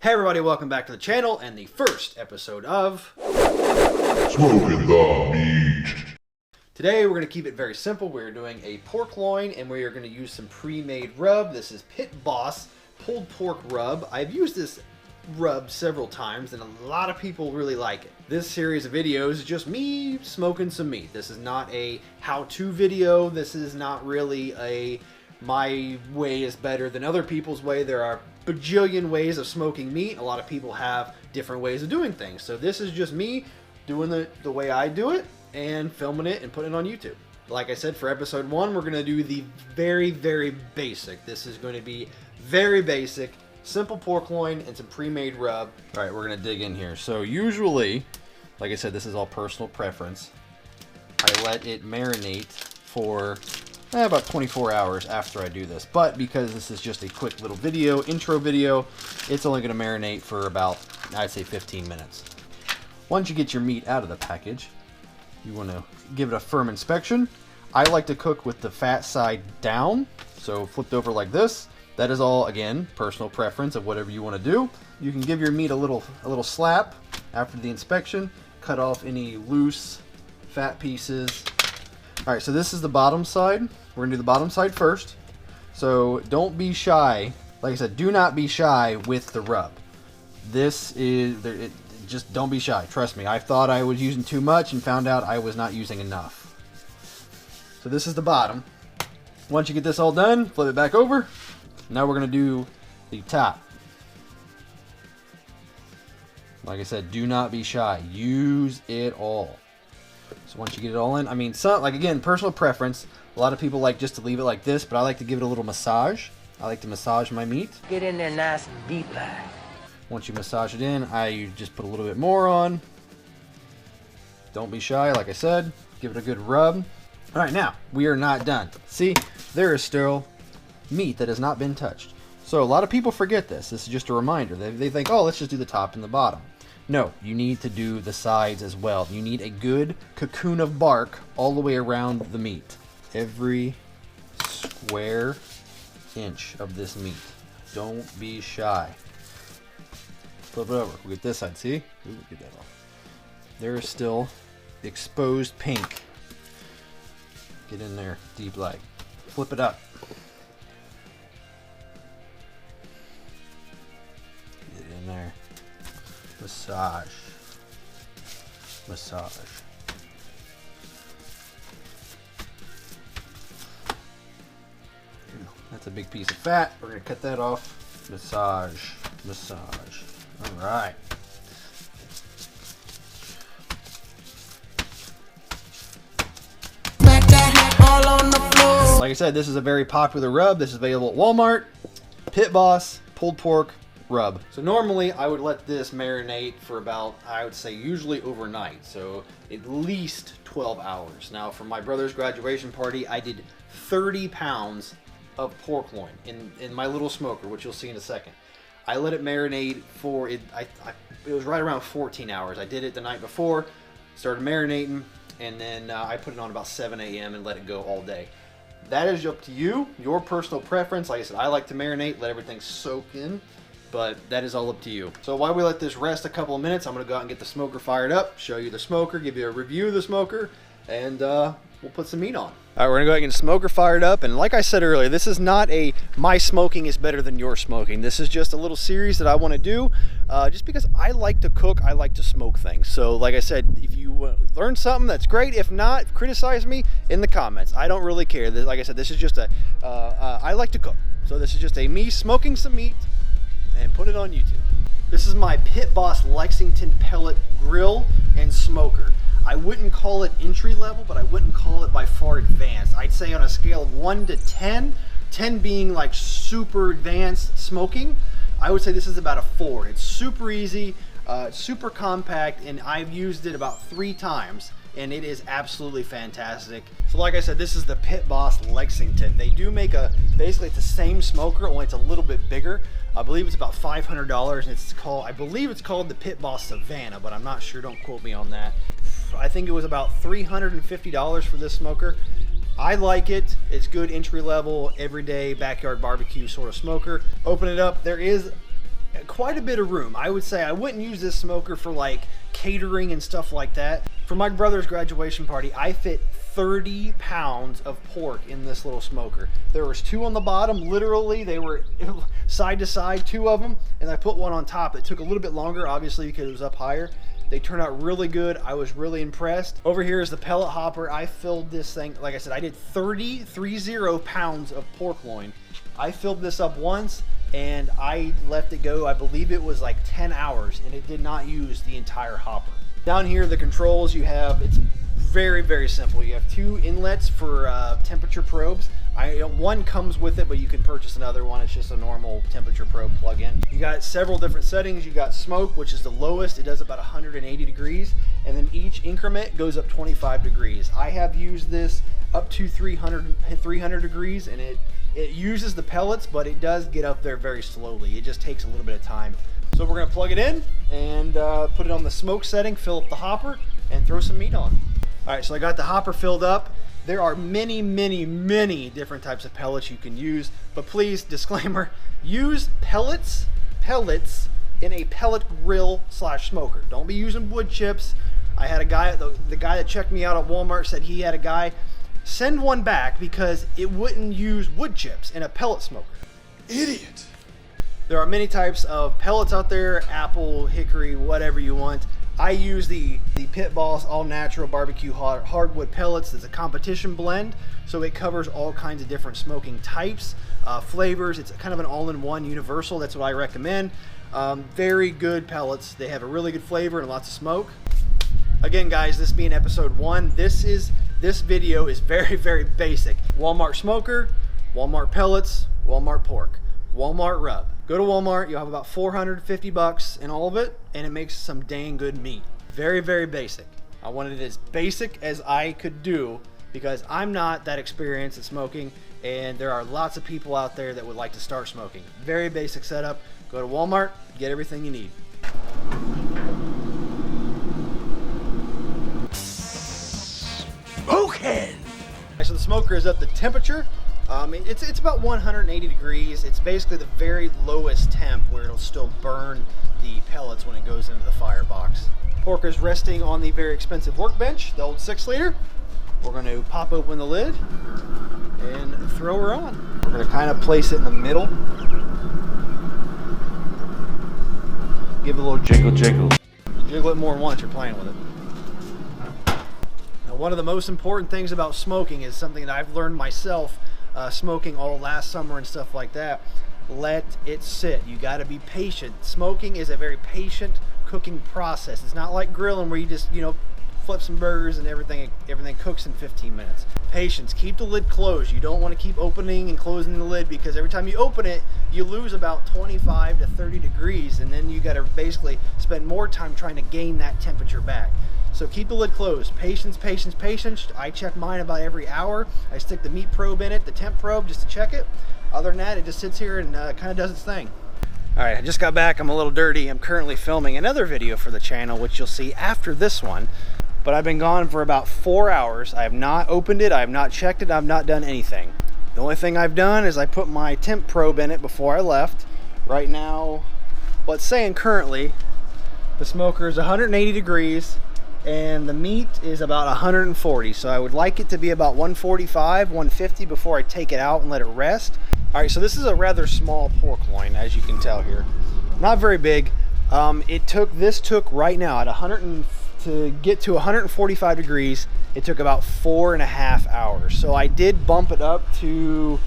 Hey everybody, welcome back to the channel and the first episode of Smokin The Meat. Today we're going to keep it very simple. We're doing a pork loin and we are going to use some pre-made rub. This is Pit Boss pulled pork rub. I've used this rub several times and a lot of people really like it. This series of videos is just me smoking some meat. This is not a how-to video. This is not really a my way is better than other people's way. There are bajillion ways of smoking meat. A lot of people have different ways of doing things. So this is just me doing the way I do it and filming it and putting it on YouTube. Like I said, for episode 1, we're going to do the very basic. This is going to be very basic, simple pork loin and some pre-made rub. All right, we're going to dig in here. So usually, like I said, this is all personal preference. I let it marinate for about 24 hours after I do this, but because this is just a quick little video, intro video, it's only going to marinate for about, I'd say 15 minutes. Once you get your meat out of the package, you want to give it a firm inspection. I like to cook with the fat side down, so flipped over like this. That is all, again, personal preference of whatever you want to do. You can give your meat a little slap after the inspection, cut off any loose fat pieces. All right, so this is the bottom side. We're gonna do the bottom side first. So don't be shy. Like I said, do not be shy with the rub. This is, just don't be shy. Trust me, I thought I was using too much and found out I was not using enough. So this is the bottom. Once you get this all done, flip it back over. Now we're gonna do the top. Like I said, do not be shy. Use it all. So once you get it all in, I mean, some, like again, personal preference. A lot of people like just to leave it like this, but I like to give it a little massage. I like to massage my meat. Get in there nice and deep like. Once you massage it in, I just put a little bit more on. Don't be shy, like I said. Give it a good rub. All right, now, we are not done. See, there is still meat that has not been touched. So a lot of people forget this. This is just a reminder. They think, oh, let's just do the top and the bottom. No, you need to do the sides as well. You need a good cocoon of bark all the way around the meat. Every square inch of this meat. Don't be shy. Flip it over. We'll get this side. See? Ooh, get that off. There is still exposed pink. Get in there deep like. Flip it up. Get in there. Massage. Massage. That's a big piece of fat. We're going to cut that off. Massage. Massage. All right. Like I said, this is a very popular rub. This is available at Wal-Mart. Pit Boss pulled pork rub. So normally I would let this marinate for about, I would say usually overnight. So at least 12 hours. Now for my brother's graduation party, I did 30 pounds of pork loin in my little smoker, which you'll see in a second. I let it marinate for, it was right around 14 hours. I did it the night before, started marinating, and then I put it on about 7 a.m. and let it go all day. That is up to you, your personal preference. Like I said, I like to marinate, let everything soak in, but that is all up to you. So while we let this rest a couple of minutes, I'm gonna go out and get the smoker fired up, show you the smoker, give you a review of the smoker, and we'll put some meat on. All right, we're gonna go ahead and get the smoker fired up, and like I said earlier, this is not a my smoking is better than your smoking. This is just a little series that I want to do, just because I like to cook, I like to smoke things. So like I said, if you learn something, that's great. If not, criticize me in the comments. I don't really care. Like I said, this is just a I like to cook, so this is just a me smoking some meat and put it on YouTube. This is my Pit Boss Lexington pellet grill and smoker. I wouldn't call it entry level, but I wouldn't call it by far advanced. I'd say on a scale of 1 to 10, 10 being like super advanced smoking, I would say this is about a 4. It's super easy, super compact, and I've used it about 3 times, and it is absolutely fantastic. So like I said, this is the Pit Boss Lexington. They do make basically it's the same smoker, only it's a little bit bigger. I believe it's about $500, and it's called, I believe it's called the Pit Boss Savannah, but I'm not sure, don't quote me on that. I think it was about $350 for this smoker. I like it. It's good entry level, everyday backyard barbecue sort of smoker. Open it up. There is quite a bit of room. I would say I wouldn't use this smoker for like catering and stuff like that. For my brother's graduation party, I fit 30 pounds of pork in this little smoker. There was 2 on the bottom, literally they were side to side, 2 of them, and I put one on top. It took a little bit longer, obviously, because it was up higher. They turned out really good. I was really impressed. Over here is the pellet hopper. I filled this thing, like I said, I did 30 pounds of pork loin. I filled this up once and I let it go. I believe it was like 10 hours and it did not use the entire hopper. Down here, the controls you have, it's very, very simple. You have 2 inlets for temperature probes. One comes with it, but you can purchase another one. It's just a normal temperature probe plug-in. You got several different settings. You got smoke, which is the lowest. It does about 180 degrees, and then each increment goes up 25 degrees. I have used this up to 300 degrees, and it uses the pellets, but it does get up there very slowly. It just takes a little bit of time. So we're gonna plug it in and put it on the smoke setting, fill up the hopper, and throw some meat on. All right, so I got the hopper filled up. There are many, many, many different types of pellets you can use, but please, disclaimer, use pellets in a pellet grill / smoker. Don't be using wood chips. I had a guy, the guy that checked me out at Walmart said he had a guy send one back because it wouldn't use wood chips in a pellet smoker. Idiot. There are many types of pellets out there, apple, hickory, whatever you want. I use the Pit Boss All Natural Barbecue Hardwood Pellets. It's a competition blend, so it covers all kinds of different smoking types, flavors. It's kind of an all-in-one universal. That's what I recommend. Very good pellets. They have a really good flavor and lots of smoke. Again, guys, this being episode 1, this video is very, very basic. Walmart smoker, Walmart pellets, Walmart pork, Walmart rub. Go to Walmart, you'll have about $450 in all of it, and it makes some dang good meat. Very, very basic. I wanted it as basic as I could do because I'm not that experienced at smoking, and there are lots of people out there that would like to start smoking. Very basic setup. Go to Walmart, get everything you need. Smoking! So the smoker is up to temperature. It's about 180 degrees. It's basically the very lowest temp where it'll still burn the pellets when it goes into the firebox. Pork is resting on the very expensive workbench, the old 6-liter. We're going to pop open the lid and throw her on. We're going to kind of place it in the middle. Give it a little jiggle jiggle. Jiggle it more than once, you're playing with it. Now, one of the most important things about smoking is something that I've learned myself smoking all last summer and stuff like that. Let it sit. You got to be patient. Smoking is a very patient cooking process. It's not like grilling where you just, flip some burgers and everything cooks in 15 minutes. Patience. Keep the lid closed. You don't want to keep opening and closing the lid because every time you open it, you lose about 25 to 30 degrees, and then you got to basically spend more time trying to gain that temperature back. So keep the lid closed. Patience, patience, patience. I check mine about every hour. I stick the meat probe in it, the temp probe, just to check it. Other than that, it just sits here and kind of does its thing. All right, I just got back. I'm a little dirty. I'm currently filming another video for the channel, which you'll see after this one. But I've been gone for about 4 hours. I have not opened it. I have not checked it. I've not done anything. The only thing I've done is I put my temp probe in it before I left. Right now, well, it's saying currently the smoker is 180 degrees. And the meat is about 140, so I would like it to be about 145, 150 before I take it out and let it rest. All right, so this is a rather small pork loin, as you can tell here. Not very big. This took right now at to get to 145 degrees, it took about 4.5 hours. So I did bump it up to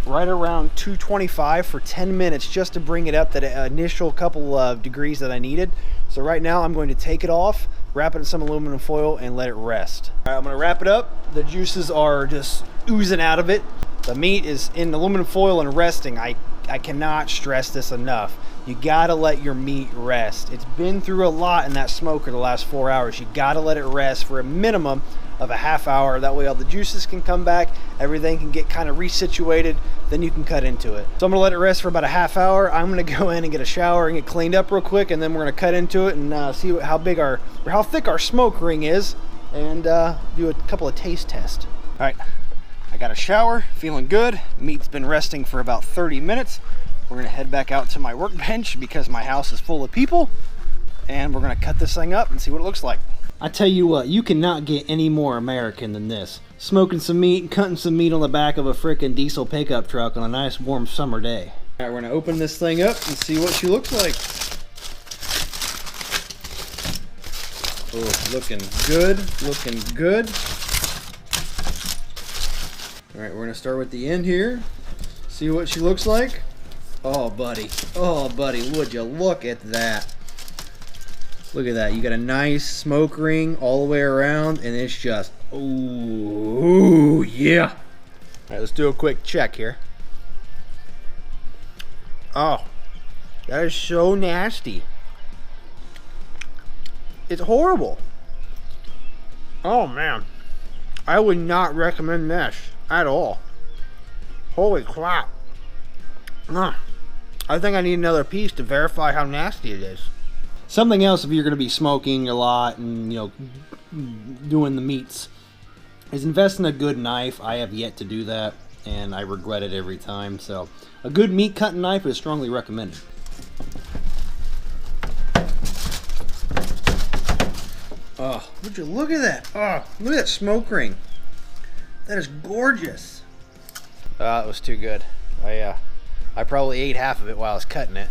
right around 225 for 10 minutes just to bring it up that initial couple of degrees that I needed. So right now I'm going to take it off, wrap it in some aluminum foil, and let it rest. All right, I'm gonna wrap it up. The juices are just oozing out of it. The meat is in aluminum foil and resting. I cannot stress this enough. You gotta let your meat rest. It's been through a lot in that smoker the last 4 hours. You gotta let it rest for a minimum of a half hour. That way all the juices can come back, everything can get kind of resituated, then you can cut into it. So I'm gonna let it rest for about a half hour. I'm gonna go in and get a shower and get cleaned up real quick, and then we're gonna cut into it and see how thick our smoke ring is, and do a couple of taste tests. All right, I got a shower, feeling good. Meat's been resting for about 30 minutes. we're gonna head back out to my workbench because my house is full of people, and we're gonna cut this thing up and see what it looks like. I tell you what, you cannot get any more American than this. Smoking some meat and cutting some meat on the back of a frickin' diesel pickup truck on a nice warm summer day. All right, we're gonna open this thing up and see what she looks like. Oh, looking good, looking good. All right, we're gonna start with the end here. See what she looks like. Oh, buddy, would you look at that? Look at that, you got a nice smoke ring all the way around, and it's just, ooh, yeah. All right, let's do a quick check here. Oh, that is so nasty. It's horrible. Oh man, I would not recommend this at all. Holy crap. I think I need another piece to verify how nasty it is. Something else, if you're going to be smoking a lot and, you know, doing the meats, is invest in a good knife. I have yet to do that, and I regret it every time. So a good meat cutting knife is strongly recommended. Oh, would you look at that? Oh, look at that smoke ring. That is gorgeous. It was too good. I probably ate half of it while I was cutting it.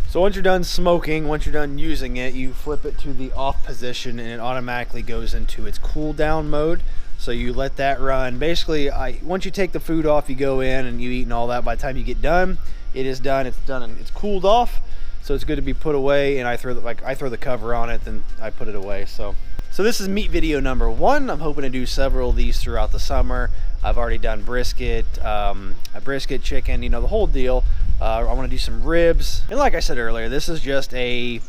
So once you're done smoking, once you're done using it, you flip it to the off position and it automatically goes into its cool down mode. So you let that run. Basically, once you take the food off, you go in and you eat and all that. By the time you get done, it is done. It's done and it's cooled off. So it's good to be put away. And I throw the cover on it, then I put it away. So this is meat video number 1. I'm hoping to do several of these throughout the summer. I've already done brisket, a brisket, chicken, you know, the whole deal. I want to do some ribs, and like I said earlier, this is just a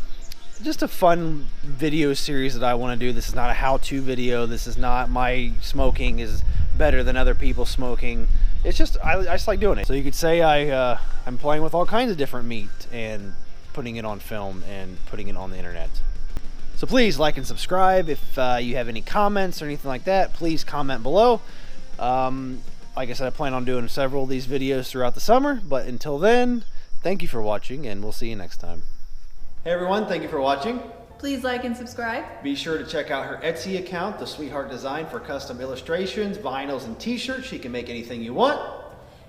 fun video series that I want to do. This is not a how-to video. This is not my smoking is better than other people smoking. It's just I just like doing it. So you could say I'm playing with all kinds of different meat and putting it on film and putting it on the internet. So please like and subscribe. If you have any comments or anything like that, please comment below. Like I said, I plan on doing several of these videos throughout the summer, but until then, thank you for watching, and we'll see you next time. Hey everyone, thank you for watching. Please like and subscribe. Be sure to check out her Etsy account, The Sweetheart Design, for custom illustrations, vinyls, and t-shirts. She can make anything you want.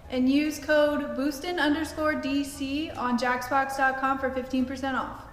And use code BOOSTIN_DC on jacksbox.com for 15% off.